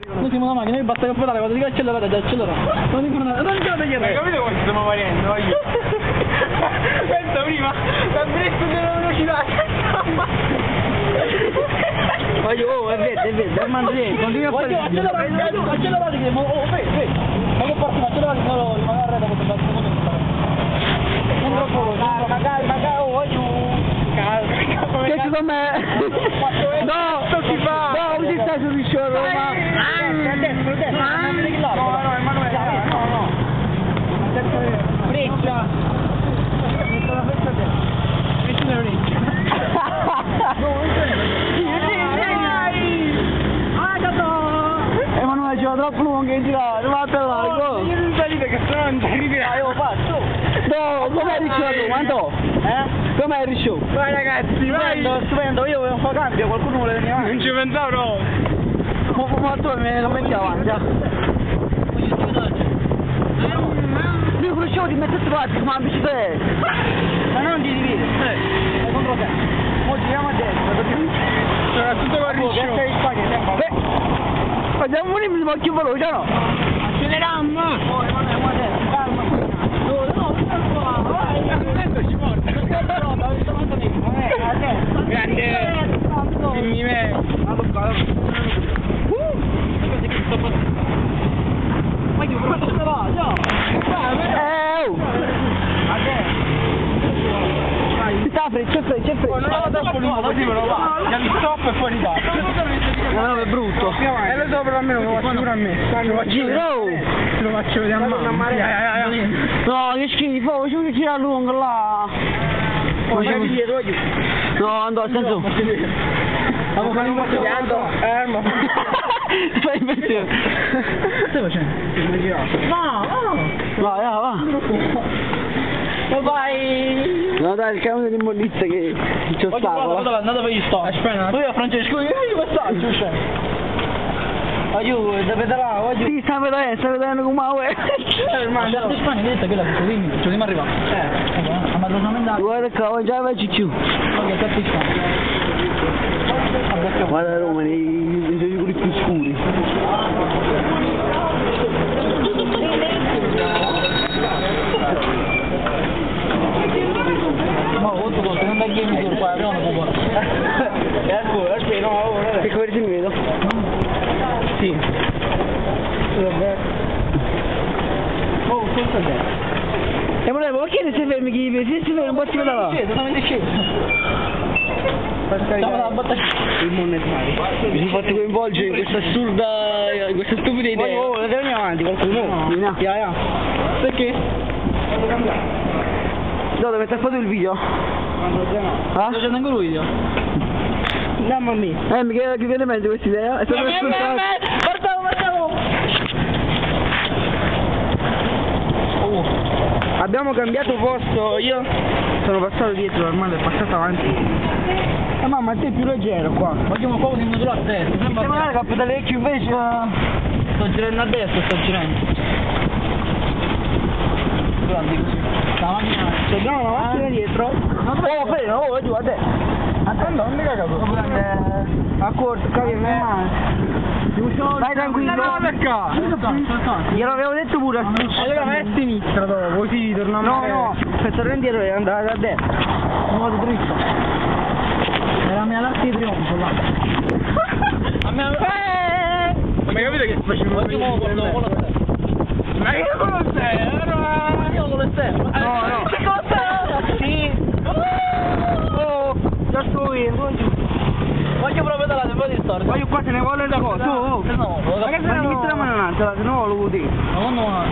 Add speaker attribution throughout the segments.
Speaker 1: Noi siamo una macchina, basta che pedale, quando dico accelerate, già accelera. Non dico nada, non ce la taglierei.
Speaker 2: Hai capito come stiamo facendo? Io. Pensa prima, l'andretto della velocità.
Speaker 3: Voglio, è verde, armando lì, continua a fare.
Speaker 1: Accelerate che, ma che parte, accelerate, no, rimanere arredo, perché basta non non troppo, calma, voglio.
Speaker 3: Che secondo me... No, non si fa! No, così stai sul risciò a Roma!
Speaker 2: No, Emanuele, no.
Speaker 1: Freccia!
Speaker 3: Emanuele, c'era troppo lungo in girare, vattene largo!
Speaker 2: Io non salite che se no non arriverai, io faccio!
Speaker 3: No, com'è il risciò a Roma, Anto? Com'è il risciò?
Speaker 2: Vai ragazzi, vai!
Speaker 1: Stupendo, io volevo fare cambio, qualcuno vuole venire avanti.
Speaker 2: Non ci pensavo, no!
Speaker 3: Ma tu me lo metti avanti, Lui con il show ti mette avanti come una bicicletta!
Speaker 1: Ma non ti dividi, è contro te. Mo giriamo a destra,
Speaker 2: Sarà tutto con il
Speaker 1: che sei in Spagna, tempo.
Speaker 3: Facciamo un limite più veloce, no?
Speaker 2: Accelerammo!
Speaker 1: Calma.
Speaker 2: Grande! Dimmi me!
Speaker 1: Ma che cosa se va? No!
Speaker 3: C'è freccia!
Speaker 2: Non lo troppo lungo, così me lo va! Chiami stop e poi riparto!
Speaker 3: No, è brutto!
Speaker 2: E lo sopra a me, lo faccio pure a me! Lo faccio vedere a mamma!
Speaker 3: No, che schifo, facciamo che gira lungo là!
Speaker 1: Facciamo dietro,
Speaker 3: No, andò, senso!
Speaker 2: Ma fai un po' di ma...
Speaker 3: Fai inversione!
Speaker 1: Che stai facendo?
Speaker 3: Va!
Speaker 1: Vai!
Speaker 3: No dai, il camion di immondizia che ci ostacola.
Speaker 1: Andate per gli stop.
Speaker 2: Aspetta.
Speaker 1: Poi a Francesco, io passaggio, cioè. Aiuto, da pedalare, voglio.
Speaker 3: Sì, sta vedendo come la uè.
Speaker 1: Ma già in Spagna, vedete che la faccio, dimmi, ci dobbiamo arrivare. Ma lo sono andato.
Speaker 3: Guarda qua, già vai cicciù.
Speaker 1: Ok, che ti
Speaker 3: Guarda Roma, nei giorni più scuri.
Speaker 1: Ma molto cosa, non da game tour qua, apriamo un po'.
Speaker 2: Ecco, no,
Speaker 3: Che come ti vedo?
Speaker 1: Sì.
Speaker 2: vabbè.
Speaker 1: Oh, questo è bello.
Speaker 3: E volevo, ma che ne si fermi chi si fermi un po' si vede là?
Speaker 1: Totalmente sceso. Stiamo da botta.
Speaker 2: Il monetario.
Speaker 3: Mi sono fatto coinvolgere in questa assurda, in questa stupida idea.
Speaker 2: Oh, andiamo avanti, qualcuno.
Speaker 3: No.
Speaker 2: Ya.
Speaker 1: Perché?
Speaker 3: No, dove ti fatto il video?
Speaker 2: No.
Speaker 3: Ah?
Speaker 1: Sto facendo anche un video.
Speaker 2: Andiamo a me.
Speaker 3: Michele, che viene meglio questa idea? È stato ascoltato.
Speaker 1: Guardiamo!
Speaker 2: Abbiamo cambiato posto, io sono passato dietro, Armando è passato avanti. Mamma, a te è più leggero qua.
Speaker 1: Facciamo poco di modulo a destra.
Speaker 3: Sembra che a vecchio invece...
Speaker 1: Sto girando a destra, sto girando. Guardi così. La macchina.
Speaker 2: Se abbiamo una macchina dietro.
Speaker 3: Oh, freno, oh, giù, a te.
Speaker 2: Attendo, non mi cagato. A corto, cavolo,
Speaker 3: Vai tranquillo. Glielo avevo detto pure.
Speaker 2: Allora vai a sinistra dopo, così torniamo. No, per tornare indietro devi andare a destra.
Speaker 1: In modo dritto. Era la mia latte di trionfo là. A me...
Speaker 2: Ma capite che facevo
Speaker 1: Facciamo con lo stesso.
Speaker 2: Ma che con lo stesso?
Speaker 1: Io con lo stesso.
Speaker 3: No.
Speaker 1: Con lo stesso? Sì.
Speaker 2: Oh, già sto vendo.
Speaker 1: Voglio proprio dalla tempo di storia.
Speaker 2: Voglio qua se ne vuole da cosa.
Speaker 1: No,
Speaker 2: Ma che se ne vuole la mano in alto, se no lo vuoi.
Speaker 1: no.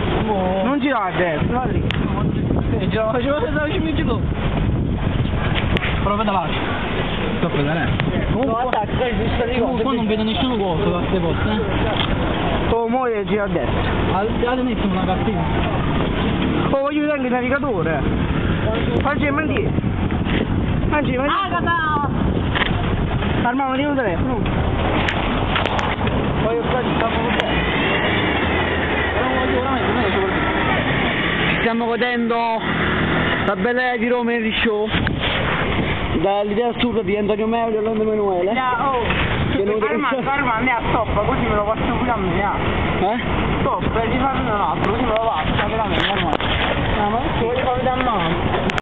Speaker 2: Non girare a destra, va lì.
Speaker 1: Facevo pensare 5 minuti dopo. Però pedalare. Sto pedalando.
Speaker 3: No, attacca,
Speaker 1: Qua non vedo nessuno cosa da queste poste.
Speaker 2: Oh, mo gira a destra.
Speaker 1: Al mettono una cartina.
Speaker 2: Oh, voglio vedere il navigatore. Oggi mandi.
Speaker 1: Agata!
Speaker 2: Armando, tieni il telefono.
Speaker 1: Poi qua ci stiamo con te. Non voglio veramente, non è che
Speaker 3: ci stiamo godendo la bella di Roma e show. Dall'idea assurda di Antonio Meucci e Orlando Emanuele.
Speaker 2: Armando, a stop, così me lo posso pure camminare.
Speaker 3: Eh?
Speaker 2: Sto, speri di farne un altro, così me lo vado.